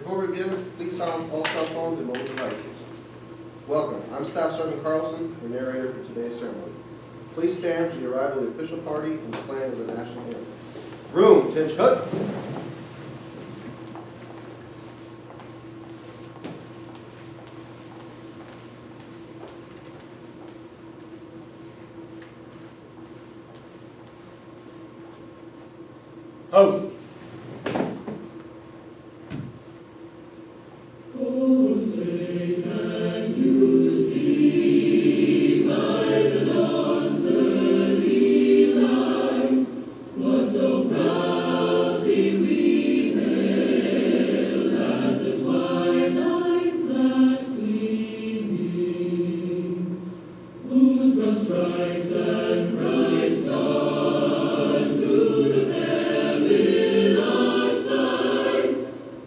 Before we begin, please silence all cell phones and mobile devices. Welcome. I'm Staff Sergeant Carlson, your narrator for today's ceremony. Please stand for the arrival of the official party and the playing of the national anthem. Room, attention, hut. Host. Oh, say can you see by the dawn's early light what so proudly we hailed at the twilight's last gleaming, whose broad stripes and bright stars through the perilous fight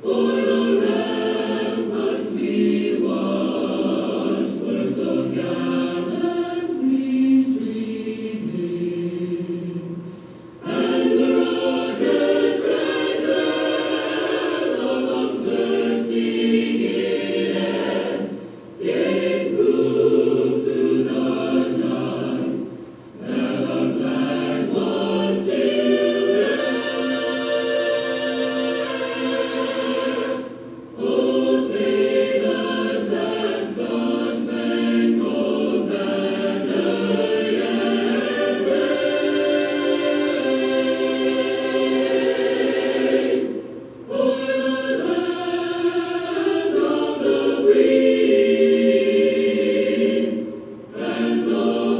o'er the ramparts we watched were so gallantly streaming, and the rocket's red glare, though not bursting in air, gave proof through the night that our flag was still there. Oh, say does that star-spangled banner yet wave o'er the land of the free and the home of the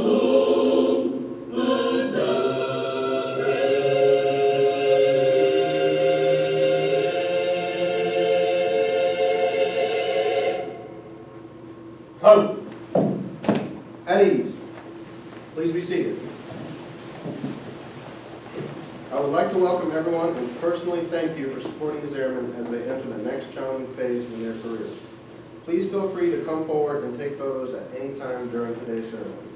Host. At ease. Please be seated. I would like to welcome everyone and personally thank you for supporting these airmen as they enter the next challenging phase in their careers. Please feel free to come forward and take photos at any time during today's ceremony.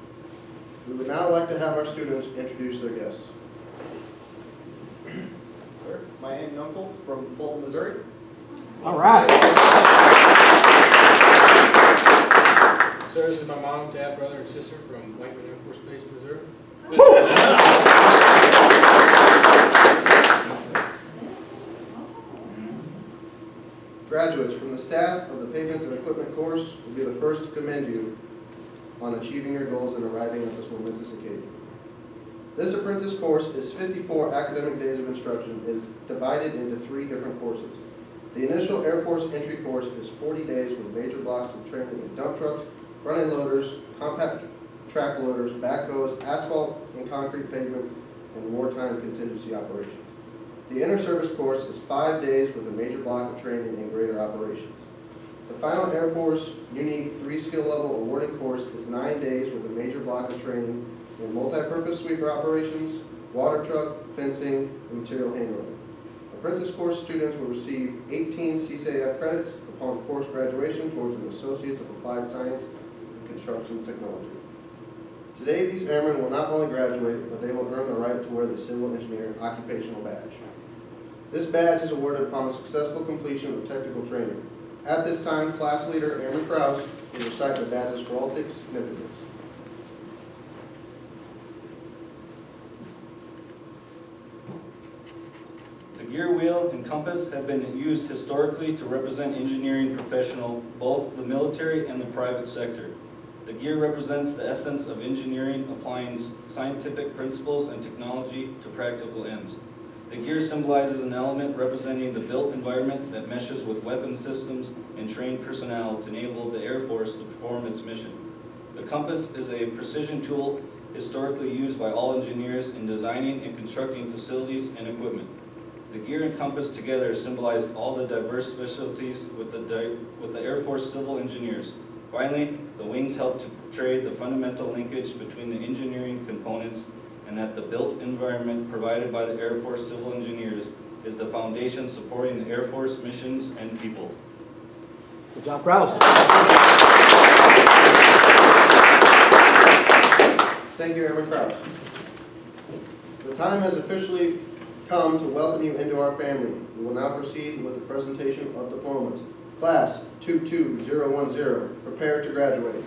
We would now like to have our students introduce their guests. Sir, my aunt and uncle from Fulton, Missouri. All right. Sir, this is my mom, dad, brother, and sister from Whiteman Air Force Base, Missouri. Graduates from the staff of the Pavements and Equipment course will be the first to commend you on achieving your goals and arriving at this momentous occasion. This apprentice course is 54 academic days of instruction, is divided into 3 different courses. The initial Air Force entry course is 40 days with major blocks of training in dump trucks, front-end loaders, compact track loaders, backhoes, asphalt and concrete pavement, and wartime contingency operations. The inter-service course is 5 days with a major block of training in greater operations. The final Air Force unique 3-skill level awarding course is 9 days with a major block of training in multi-purpose sweeper operations, water truck, fencing, and material handling. Apprentice course students will receive 18 CCAF credits upon course graduation towards an Associates of Applied Science in Construction Technology. Today, these airmen will not only graduate, but they will earn the right to wear the Civil Engineer Occupational Badge. This badge is awarded upon the successful completion of technical training. At this time, class leader Airman Krause will recite the badge's heraldic significance. The gear wheel and compass have been used historically to represent engineering professional, both the military and the private sector. The gear represents the essence of engineering, applying scientific principles and technology to practical ends. The gear symbolizes an element representing the built environment that meshes with weapon systems and trained personnel to enable the Air Force to perform its mission. The compass is a precision tool historically used by all engineers in designing and constructing facilities and equipment. The gear and compass together symbolize all the diverse specialties with the Air Force civil engineers. Finally, the wings help to portray the fundamental linkage between the engineering components and that the built environment provided by the Air Force civil engineers is the foundation supporting the Air Force missions and people. Good job, Krause. Thank you, Airman Krause. The time has officially come to welcome you into our family. We will now proceed with the presentation of diplomas. Class 22010, prepare to graduate.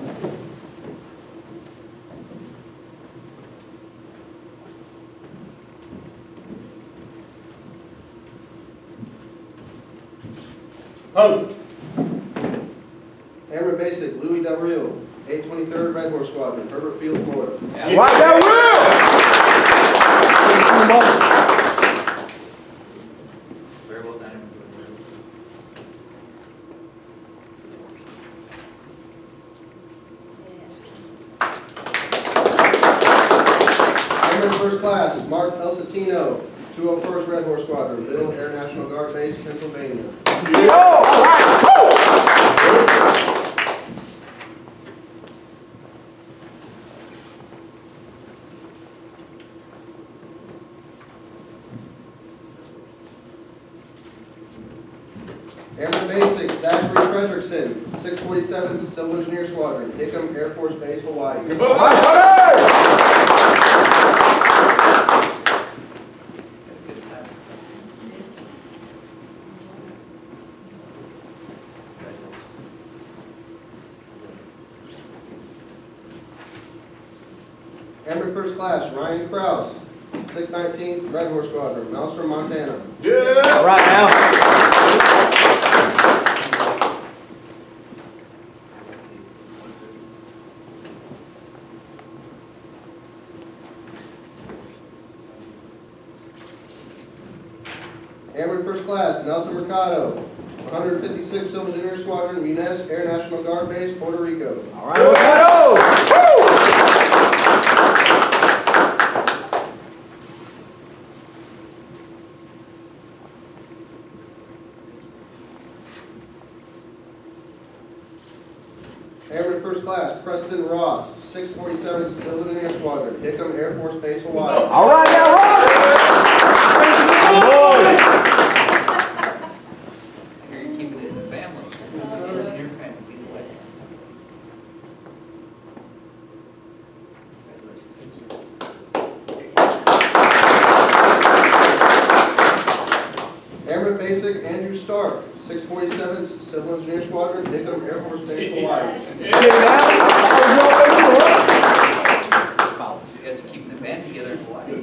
Post. Airman Basic, Louis Del Rio, 823rd Red Horse Squadron, Herbert Field, Florida. Rock that Very well done. Airman First Class, Mark Elsatino, 201st Red Horse Squadron, Middle Air National Guard Base, Pennsylvania. Yo, all right. Airman Basic, Zachary Fredrickson, 647th Civil Engineer Squadron, Hickam Air Force Base, Hawaii. Airman First Class, Ryan Kraus, 619th Red Horse Squadron, Maelstrom, Montana. All right now. Airman First Class, Nelson Mercado, 156th Civil Engineer Squadron, Munez Air National Guard Base, Puerto Rico. All right, Mercado. Airman First Class, Preston Ross, 647th Civil Engineer Squadron, Hickam Air Force Base, Hawaii. All right now, Ross. Here you're keeping it in the family. Yes, sir. Your family, be the way. Congratulations. Airman Basic, Andrew Stark, 647th Civil Engineer Squadron, Hickam Air Force Base, Hawaii. Wow, you guys are keeping the band together in Hawaii.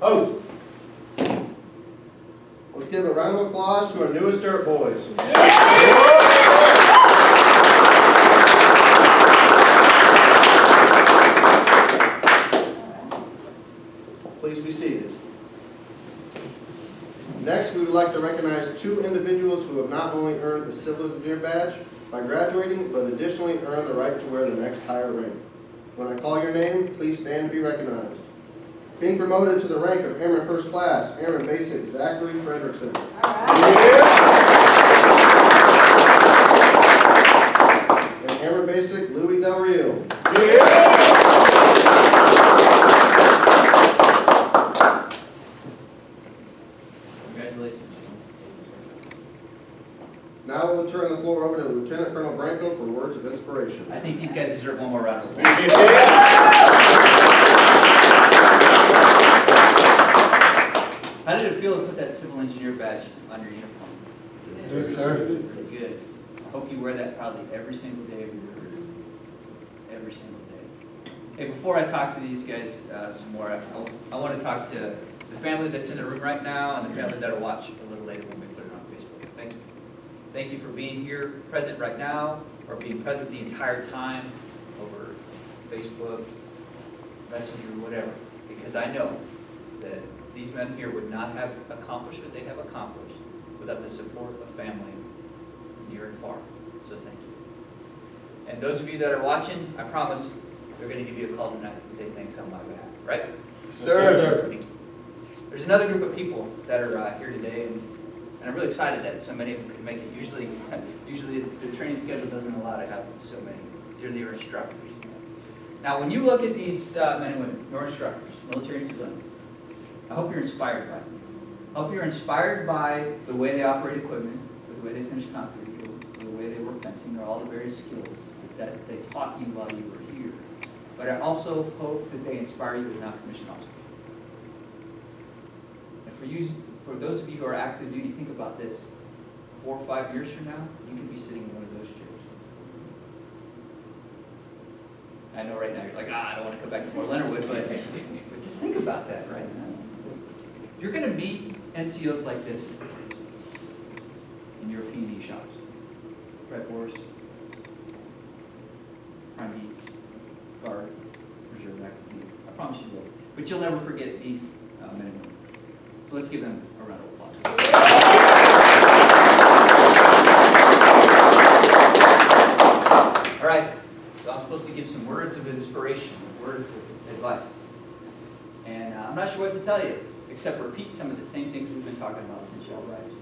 Post. Let's give a round of applause to our newest Dirtboyz. Please be seated. Next, we would like to recognize two individuals who have not only earned the Civil Engineer badge by graduating, but additionally earned the right to wear the next higher rank. When I call your name, please stand and be recognized. Being promoted to the rank of Airman First Class, Airman Basic, Zachary Fredrickson. And Airman Basic, Louis Del Rio. Congratulations. Now we'll turn the floor over to Lieutenant Colonel Branco for words of inspiration. I think these guys deserve one more round of applause. How did it feel to put that civil engineer badge on your uniform? Good, sir. Good. I hope you wear that proudly every single day of your career. Every single day. Hey, before I talk to these guys some more, I want to talk to the family that's in the room right now and the family that'll watch a little later when we put it on Facebook. Thank you. Thank you for being here, present right now, or being present the entire time over Facebook, Messenger, whatever. Because I know that these men here would not have accomplished what they have accomplished without the support of family near and far. So thank you. And those of you that are watching, I promise they're going to give you a call tonight and say thanks on my behalf, right? Sir. Thank you. There's another group of people that are here today, and I'm really excited that so many of them could make it. Usually the training schedule doesn't allow to have so many They're your instructors. Now, when you look at these men and women, your instructors, military and civilian, I hope you're inspired by them. I hope you're inspired by the way they operate equipment, the way they finish concrete, the way they work fencing, or all the various skills that they taught you while you were here. But I also hope that they inspire you as non-commissioned officers. And for those of you who are active duty, think about this. 4 or 5 years from now, you could be sitting in one of those chairs. I know right now you're like, I don't want to come back to Fort Leonard Wood, but just think about that right now. You're going to meet NCOs like this in your P&E shops. Red Horse, Prime Beat, Guard, Reserve Active Duty. I promise you will. But you'll never forget these men and women. So let's give them a round of applause. All right, so I'm supposed to give some words of inspiration, words of advice. And I'm not sure what to tell you, except repeat some of the same things we've been talking about since y'all arrived.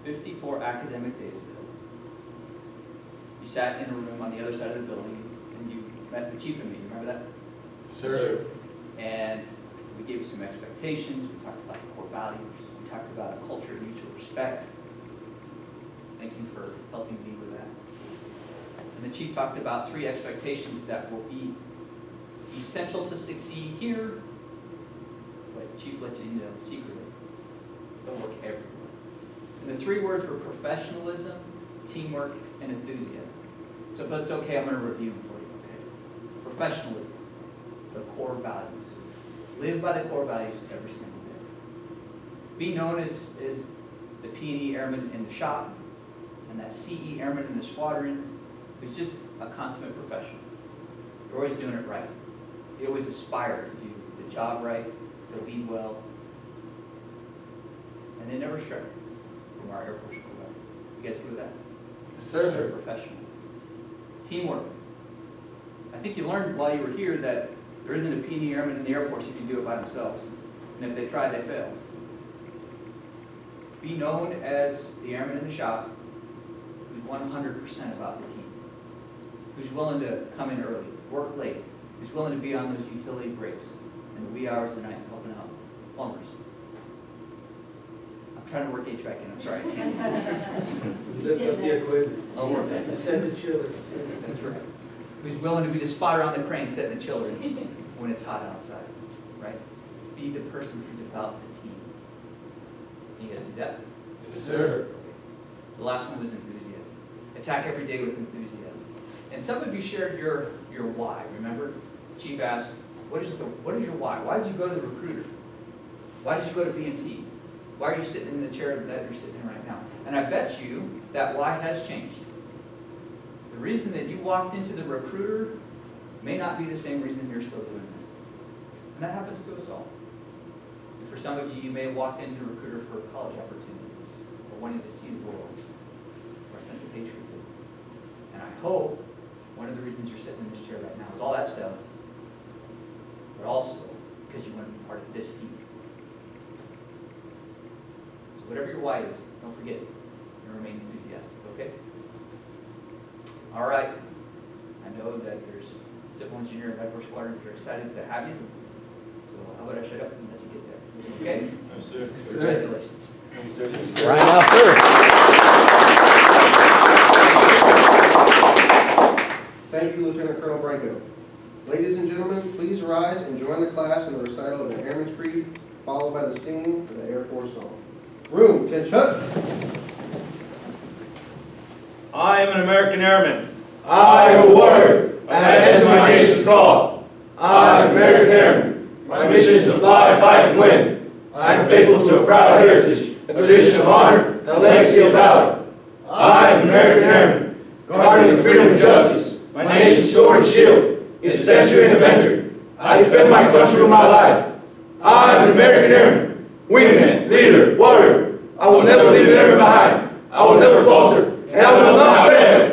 54 academic days ago, you sat in a room on the other side of the building and you met the chief and me. Remember that? Sir. And we gave you some expectations. We talked about the core values. We talked about a culture of mutual respect. Thank you for helping me with that. And the chief talked about 3 expectations that will be essential to succeed here, but the chief let you know secretly. They'll work everywhere. And the 3 words were professionalism, teamwork, and enthusiasm. So if it's okay, I'm going to review them for you, okay? Professionalism, the core values. Live by the core values every single day. Be known as the P&E airman in the shop, and that CE airman in the squadron who's just a consummate professional. You're always doing it right. You always aspire to do the job right, to lead well, and they never stray from our Air Force Corps. You guys agree with that? Sir. Professional. Teamwork. I think you learned while you were here that there isn't a P&E airman in the Air Force who can do it by themselves. And if they try, they fail. Be known as the airman in the shop who's 100% about the team, who's willing to come in early, work late, who's willing to be on those utility breaks in the wee hours of the night helping out plumbers. I'm trying to work HVAC in, I'm sorry. I can't. Lift up the equipment. I'll work that. Send the children. That's right. Who's willing to be the spotter on the crane setting the children when it's hot outside, right? Be the person who's about the team. You guys do that? Yes, sir. The last one was enthusiasm. Attack every day with enthusiasm. And some of you shared your why. Remember, Chief asked, what is your why? Why did you go to the recruiter? Why did you go to BMT? Why are you sitting in the chair that you're sitting in right now? And I bet you that why has changed. The reason that you walked into the recruiter may not be the same reason you're still doing this. And that happens to us all. And for some of you, you may have walked into the recruiter for college opportunities, or wanting to see the world, or a sense of patriotism. And I hope one of the reasons you're sitting in this chair right now is all that stuff, but also because you want to be part of this team. So whatever your why is, don't forget it and remain enthusiastic, okay? All right. I know that there's civil engineer and Red Horse squadrons that are excited to have you. So how about I shut up and let you get there? Okay? Yes, sir. Congratulations. Thank you, sir. Thank you, sir. Right now, sir. Thank you, Lieutenant Colonel Branco. Ladies and gentlemen, please rise and join the class in the recital of the Airman's Creed, followed by the singing of the Air Force song. Room, attention. I am an American airman. I am a warrior. I answer my nation's call. I am an American airman. My mission is to fly, fight, and win. I am faithful to a proud heritage, a tradition of honor, and a legacy of valor. I am an American airman, guardian of freedom and justice, my nation's sword and shield, its sanctuary and avenger. I defend my country with my life. I am an American airman, wingman, leader, warrior. I will never leave an airman behind. I will never falter, and I will not fail.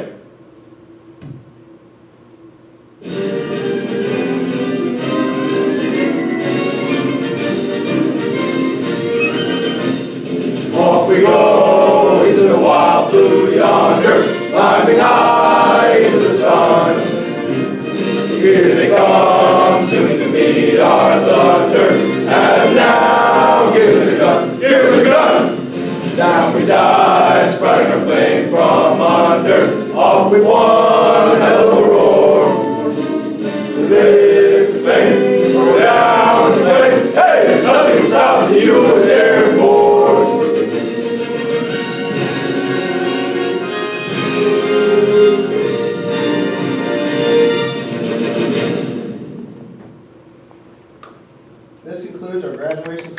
Off we go into the wild blue yonder. climbing high into the sun. Here they come, soon to meet our thunder. And now, give it a gun, give it a gun. Down we dive, sprouting our flame from under. Off with one hell of a roar. Live fame, go down the flame. Hey, nothing can stop the U.S. Air Force. This concludes our graduation ceremony.